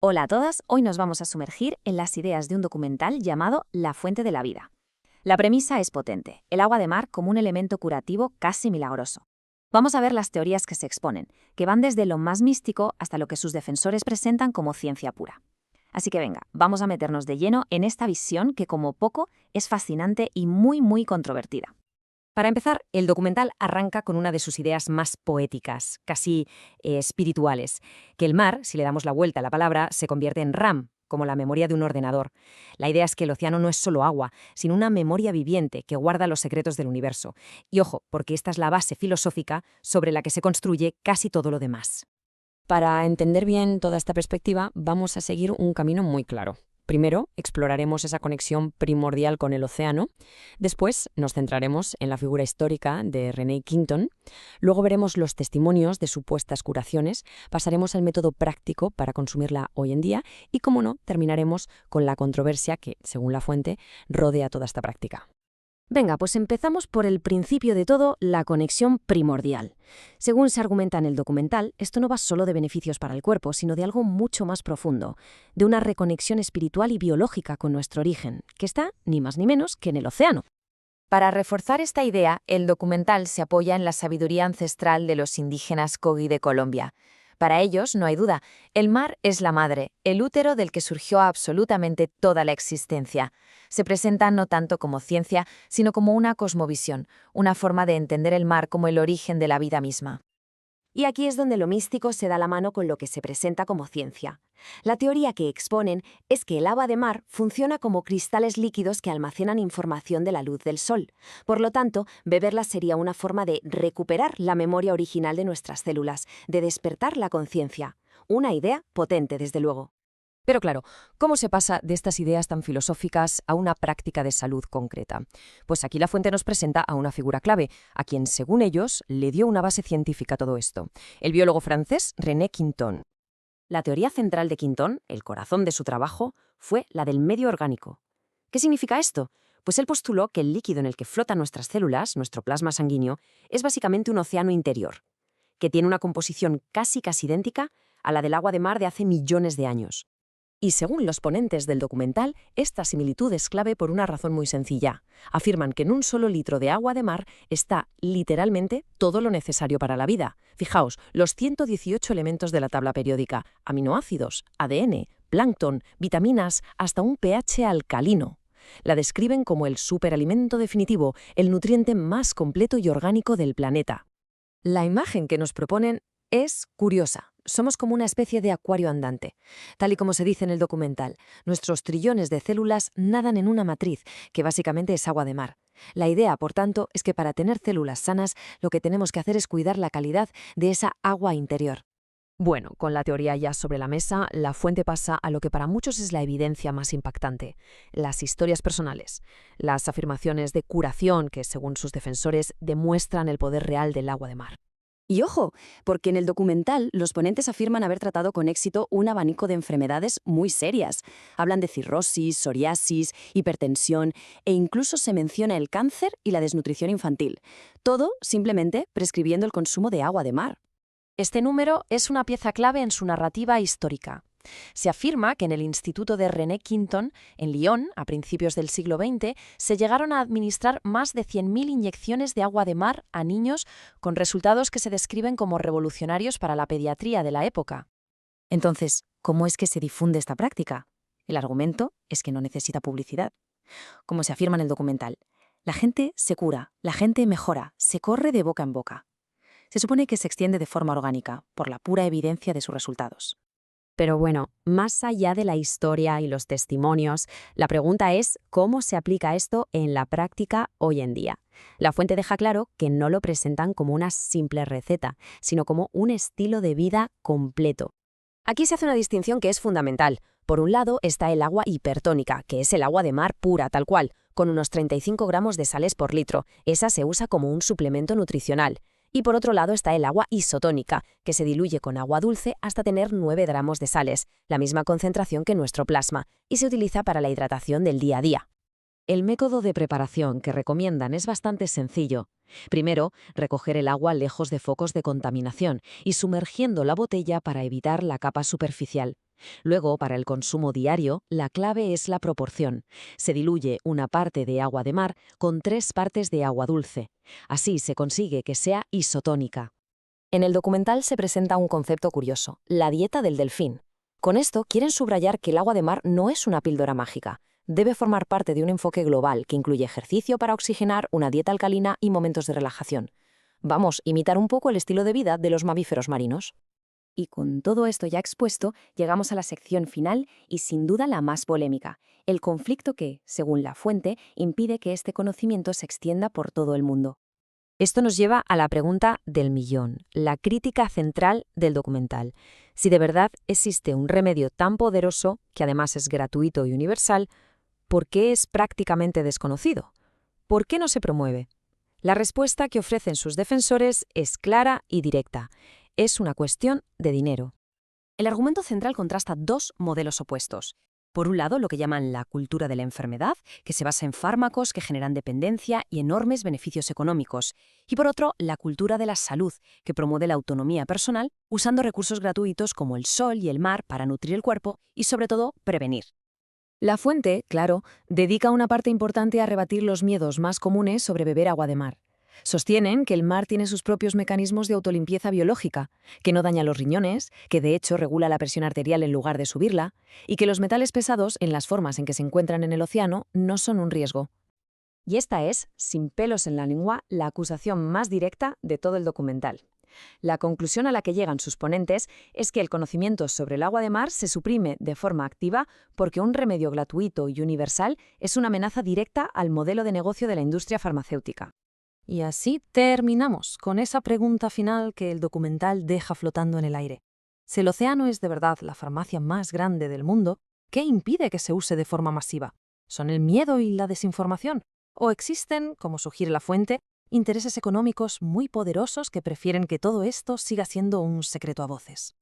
Hola a todas, hoy nos vamos a sumergir en las ideas de un documental llamado La fuente de la vida. La premisa es potente, el agua de mar como un elemento curativo casi milagroso. Vamos a ver las teorías que se exponen, que van desde lo más místico hasta lo que sus defensores presentan como ciencia pura. Así que venga, vamos a meternos de lleno en esta visión que como poco es fascinante y muy controvertida. Para empezar, el documental arranca con una de sus ideas más poéticas, casi espirituales, que el mar, si le damos la vuelta a la palabra, se convierte en RAM, como la memoria de un ordenador. La idea es que el océano no es solo agua, sino una memoria viviente que guarda los secretos del universo. Y ojo, porque esta es la base filosófica sobre la que se construye casi todo lo demás. Para entender bien toda esta perspectiva, vamos a seguir un camino muy claro. Primero, exploraremos esa conexión primordial con el océano. Después, nos centraremos en la figura histórica de René Quinton. Luego veremos los testimonios de supuestas curaciones. Pasaremos al método práctico para consumirla hoy en día. Y, como no, terminaremos con la controversia que, según la fuente, rodea toda esta práctica. Venga, pues empezamos por el principio de todo, la conexión primordial. Según se argumenta en el documental, esto no va solo de beneficios para el cuerpo, sino de algo mucho más profundo, de una reconexión espiritual y biológica con nuestro origen, que está ni más ni menos que en el océano. Para reforzar esta idea, el documental se apoya en la sabiduría ancestral de los indígenas Kogi de Colombia. Para ellos, no hay duda, el mar es la madre, el útero del que surgió absolutamente toda la existencia. Se presenta no tanto como ciencia, sino como una cosmovisión, una forma de entender el mar como el origen de la vida misma. Y aquí es donde lo místico se da la mano con lo que se presenta como ciencia. La teoría que exponen es que el agua de mar funciona como cristales líquidos que almacenan información de la luz del sol. Por lo tanto, beberla sería una forma de recuperar la memoria original de nuestras células, de despertar la conciencia. Una idea potente, desde luego. Pero claro, ¿cómo se pasa de estas ideas tan filosóficas a una práctica de salud concreta? Pues aquí la fuente nos presenta a una figura clave, a quien, según ellos, le dio una base científica a todo esto, el biólogo francés René Quinton. La teoría central de Quinton, el corazón de su trabajo, fue la del medio orgánico. ¿Qué significa esto? Pues él postuló que el líquido en el que flotan nuestras células, nuestro plasma sanguíneo, es básicamente un océano interior, que tiene una composición casi idéntica a la del agua de mar de hace millones de años. Y según los ponentes del documental, esta similitud es clave por una razón muy sencilla. Afirman que en un solo litro de agua de mar está literalmente todo lo necesario para la vida. Fijaos, los 118 elementos de la tabla periódica, aminoácidos, ADN, plancton, vitaminas, hasta un pH alcalino. La describen como el superalimento definitivo, el nutriente más completo y orgánico del planeta. La imagen que nos proponen es curiosa. Somos como una especie de acuario andante. Tal y como se dice en el documental, nuestros trillones de células nadan en una matriz, que básicamente es agua de mar. La idea, por tanto, es que para tener células sanas, lo que tenemos que hacer es cuidar la calidad de esa agua interior. Bueno, con la teoría ya sobre la mesa, la fuente pasa a lo que para muchos es la evidencia más impactante: las historias personales, las afirmaciones de curación que, según sus defensores, demuestran el poder real del agua de mar. Y ojo, porque en el documental los ponentes afirman haber tratado con éxito un abanico de enfermedades muy serias. Hablan de cirrosis, psoriasis, hipertensión e incluso se menciona el cáncer y la desnutrición infantil. Todo simplemente prescribiendo el consumo de agua de mar. Este número es una pieza clave en su narrativa histórica. Se afirma que en el Instituto de René Quinton, en Lyon, a principios del siglo XX, se llegaron a administrar más de 100.000 inyecciones de agua de mar a niños, con resultados que se describen como revolucionarios para la pediatría de la época. Entonces, ¿cómo es que se difunde esta práctica? El argumento es que no necesita publicidad. Como se afirma en el documental, la gente se cura, la gente mejora, se corre de boca en boca. Se supone que se extiende de forma orgánica, por la pura evidencia de sus resultados. Pero bueno, más allá de la historia y los testimonios, la pregunta es ¿cómo se aplica esto en la práctica hoy en día? La fuente deja claro que no lo presentan como una simple receta, sino como un estilo de vida completo. Aquí se hace una distinción que es fundamental. Por un lado está el agua hipertónica, que es el agua de mar pura, tal cual, con unos 35 gramos de sales por litro. Esa se usa como un suplemento nutricional. Y por otro lado está el agua isotónica, que se diluye con agua dulce hasta tener 9 gramos de sales, la misma concentración que nuestro plasma, y se utiliza para la hidratación del día a día. El método de preparación que recomiendan es bastante sencillo. Primero, recoger el agua lejos de focos de contaminación y sumergiendo la botella para evitar la capa superficial. Luego, para el consumo diario, la clave es la proporción. Se diluye una parte de agua de mar con 3 partes de agua dulce. Así se consigue que sea isotónica. En el documental se presenta un concepto curioso, la dieta del delfín. Con esto quieren subrayar que el agua de mar no es una píldora mágica. Debe formar parte de un enfoque global que incluye ejercicio para oxigenar, una dieta alcalina y momentos de relajación. Vamos, imitar un poco el estilo de vida de los mamíferos marinos. Y con todo esto ya expuesto, llegamos a la sección final y sin duda la más polémica, el conflicto que, según la fuente, impide que este conocimiento se extienda por todo el mundo. Esto nos lleva a la pregunta del millón, la crítica central del documental. Si de verdad existe un remedio tan poderoso, que además es gratuito y universal, ¿por qué es prácticamente desconocido? ¿Por qué no se promueve? La respuesta que ofrecen sus defensores es clara y directa. Es una cuestión de dinero. El argumento central contrasta dos modelos opuestos. Por un lado, lo que llaman la cultura de la enfermedad, que se basa en fármacos que generan dependencia y enormes beneficios económicos. Y por otro, la cultura de la salud, que promueve la autonomía personal usando recursos gratuitos como el sol y el mar para nutrir el cuerpo y, sobre todo, prevenir. La fuente, claro, dedica una parte importante a rebatir los miedos más comunes sobre beber agua de mar. Sostienen que el mar tiene sus propios mecanismos de autolimpieza biológica, que no daña los riñones, que de hecho regula la presión arterial en lugar de subirla, y que los metales pesados, en las formas en que se encuentran en el océano, no son un riesgo. Y esta es, sin pelos en la lengua, la acusación más directa de todo el documental. La conclusión a la que llegan sus ponentes es que el conocimiento sobre el agua de mar se suprime de forma activa porque un remedio gratuito y universal es una amenaza directa al modelo de negocio de la industria farmacéutica. Y así terminamos con esa pregunta final que el documental deja flotando en el aire. Si el océano es de verdad la farmacia más grande del mundo, ¿qué impide que se use de forma masiva? ¿Son el miedo y la desinformación? ¿O existen, como sugiere la fuente, intereses económicos muy poderosos que prefieren que todo esto siga siendo un secreto a voces?